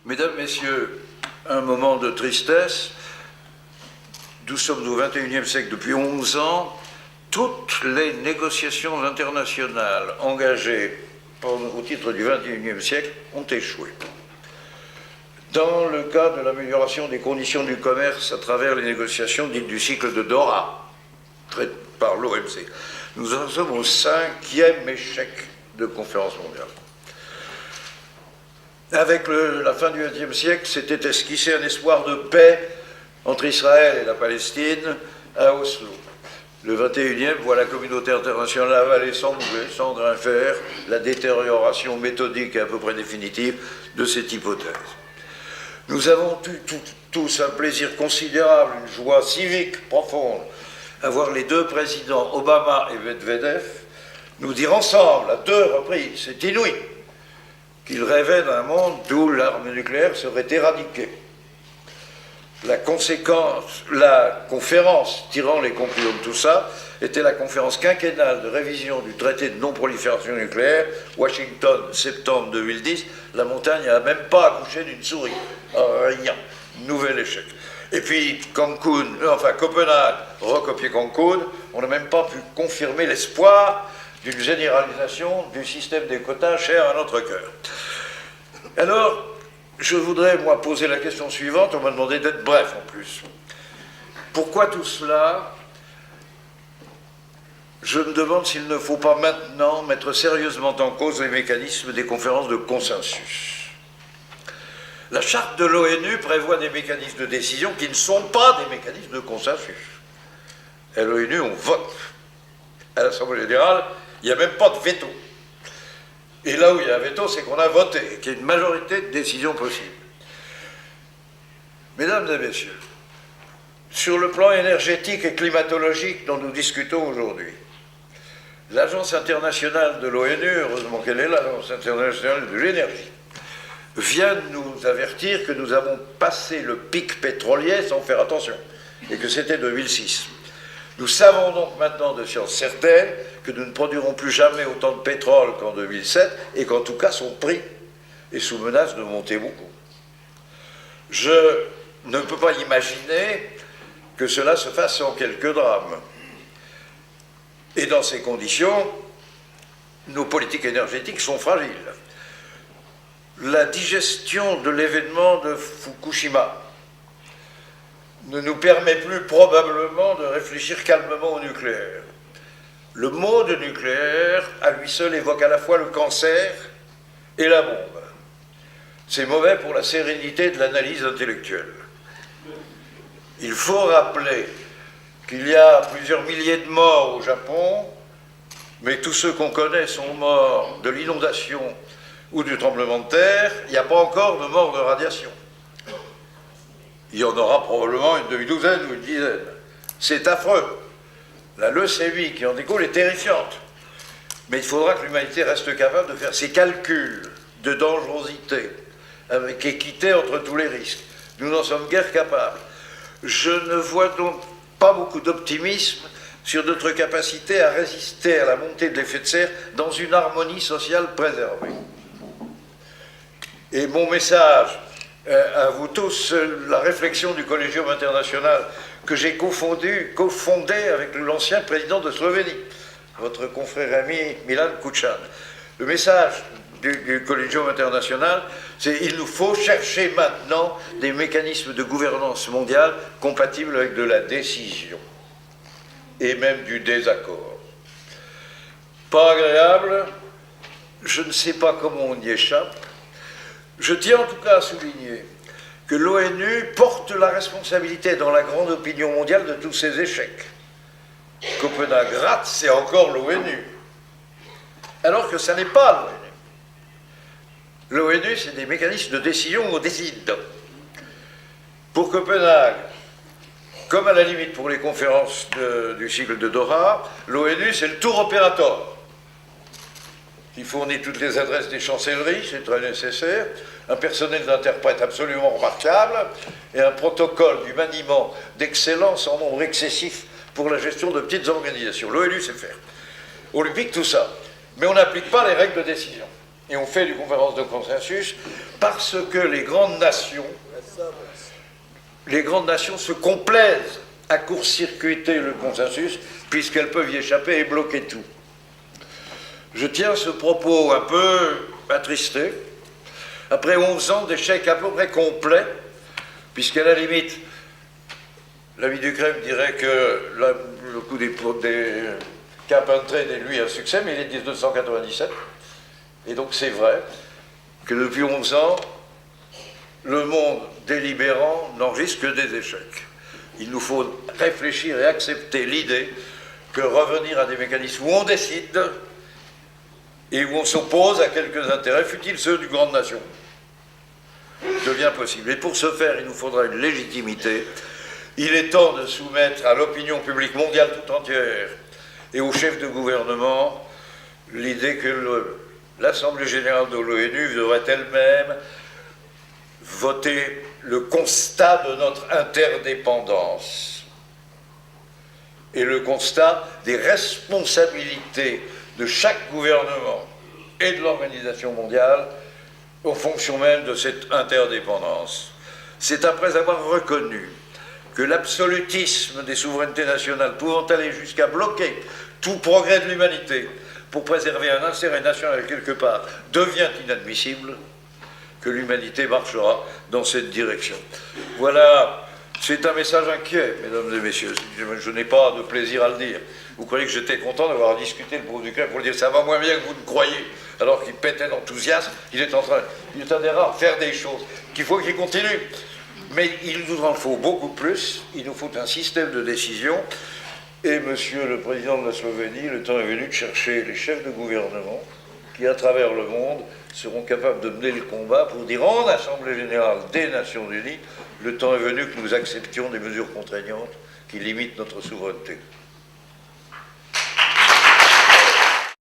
Mesdames, Messieurs, un moment de tristesse. Nous sommes au XXIe siècle depuis 11 ans. Toutes les négociations internationales engagées au titre du XXIe siècle ont échoué. Dans le cas de l'amélioration des conditions du commerce à travers les négociations dites du cycle de Doha, traitées par l'OMC, nous en sommes au 5e échec de conférence mondiale. Avec la fin du XXe siècle, s'était esquissé un espoir de paix entre Israël et la Palestine à Oslo. Le XXIe voit la communauté internationale avaler sans bouger, sans grain faire, la détérioration méthodique et à peu près définitive de cette hypothèse. Nous avons eu tous un plaisir considérable, une joie civique profonde à voir les deux présidents, Obama et Medvedev, nous dire ensemble, à 2 reprises, c'est inouï, qu'ils rêvaient d'un monde où l'arme nucléaire serait éradiquée. La conférence tirant les conclusions de tout ça était la conférence quinquennale de révision du traité de non-prolifération nucléaire, Washington, septembre 2010. La montagne n'a même pas accouché d'une souris. Rien. Nouvel échec. Et puis Copenhague, recopier Cancun, on n'a même pas pu confirmer l'espoir d'une généralisation du système des quotas cher à notre cœur. Alors, je voudrais, moi, poser la question suivante. On m'a demandé d'être bref, en plus. Pourquoi tout cela? Je me demande s'il ne faut pas maintenant mettre sérieusement en cause les mécanismes des conférences de consensus. La charte de l'ONU prévoit des mécanismes de décision qui ne sont pas des mécanismes de consensus. À l'ONU, on vote. À l'Assemblée générale, il n'y a même pas de veto. Et là où il y a un veto, c'est qu'on a voté, qu'il y a une majorité de décisions possibles. Mesdames et messieurs, sur le plan énergétique et climatologique dont nous discutons aujourd'hui, l'Agence internationale de l'ONU, heureusement qu'elle est là, l'Agence internationale de l'énergie, vient de nous avertir que nous avons passé le pic pétrolier sans faire attention, et que c'était 2006. Nous savons donc maintenant de science certaine que nous ne produirons plus jamais autant de pétrole qu'en 2007 et qu'en tout cas son prix est sous menace de monter beaucoup. Je ne peux pas imaginer que cela se fasse sans quelques drames. Et dans ces conditions, nos politiques énergétiques sont fragiles. La digestion de l'événement de Fukushima ne nous permet plus probablement de réfléchir calmement au nucléaire. Le mot de nucléaire, à lui seul, évoque à la fois le cancer et la bombe. C'est mauvais pour la sérénité de l'analyse intellectuelle. Il faut rappeler qu'il y a plusieurs milliers de morts au Japon, mais tous ceux qu'on connaît sont morts de l'inondation ou du tremblement de terre. Il n'y a pas encore de morts de radiation. Il y en aura probablement une demi-douzaine ou une dizaine. C'est affreux. La leucémie qui en découle est terrifiante. Mais il faudra que l'humanité reste capable de faire ses calculs de dangerosité, avec équité entre tous les risques. Nous n'en sommes guère capables. Je ne vois donc pas beaucoup d'optimisme sur notre capacité à résister à la montée de l'effet de serre dans une harmonie sociale préservée. Et mon message à vous tous, la réflexion du Collegium international que j'ai cofondé avec l'ancien président de Slovénie, votre confrère ami Milan Kučan. Le message du Collegium international, c'est qu'il nous faut chercher maintenant des mécanismes de gouvernance mondiale compatibles avec de la décision et même du désaccord. Pas agréable, je ne sais pas comment on y échappe. Je tiens en tout cas à souligner que l'ONU porte la responsabilité dans la grande opinion mondiale de tous ces échecs. Copenhague rate, c'est encore l'ONU. Alors que ça n'est pas l'ONU. L'ONU, c'est des mécanismes de décision où on décide. Pour Copenhague, comme à la limite pour les conférences du cycle de Doha, l'ONU, c'est le tour opérateur. Il fournit toutes les adresses des chancelleries, c'est très nécessaire, un personnel d'interprète absolument remarquable et un protocole du maniement d'excellence en nombre excessif pour la gestion de petites organisations. L'ONU sait faire. Olympique, tout ça. Mais on n'applique pas les règles de décision. et on fait des conférences de consensus parce que les grandes nations se complaisent à court-circuiter le consensus puisqu'elles peuvent y échapper et bloquer tout. Je tiens ce propos un peu attristé, après 11 ans d'échecs à peu près complets, puisqu'à la limite, l'ami Ducrème dirait que le coup des Carpentras est lui un succès, mais il est de 1997. Et donc c'est vrai que depuis 11 ans, le monde délibérant n'enregistre que des échecs. Il nous faut réfléchir et accepter l'idée que revenir à des mécanismes où on décide et où on s'oppose à quelques intérêts, fut-il ceux d'une grande nation, devient possible. Et pour ce faire, il nous faudra une légitimité. Il est temps de soumettre à l'opinion publique mondiale tout entière et aux chefs de gouvernement l'idée que l'Assemblée générale de l'ONU devrait elle-même voter le constat de notre interdépendance et le constat des responsabilités de chaque gouvernement et de l'Organisation mondiale aux fonctions même de cette interdépendance. C'est après avoir reconnu que l'absolutisme des souverainetés nationales pouvant aller jusqu'à bloquer tout progrès de l'humanité pour préserver un intérêt national quelque part devient inadmissible que l'humanité marchera dans cette direction. Voilà, c'est un message inquiet, mesdames et messieurs. Je n'ai pas de plaisir à le dire. Vous croyez que j'étais content d'avoir discuté le pauvre Ducrème pour le dire ça va moins bien que vous ne croyez, alors qu'il pétait d'enthousiasme, il est un des rares à faire des choses, qu'il faut qu'il continue. Mais il nous en faut beaucoup plus, il nous faut un système de décision. Et monsieur le président de la Slovénie, le temps est venu de chercher les chefs de gouvernement qui, à travers le monde, seront capables de mener le combat pour dire en Assemblée générale des Nations Unies, le temps est venu que nous acceptions des mesures contraignantes qui limitent notre souveraineté.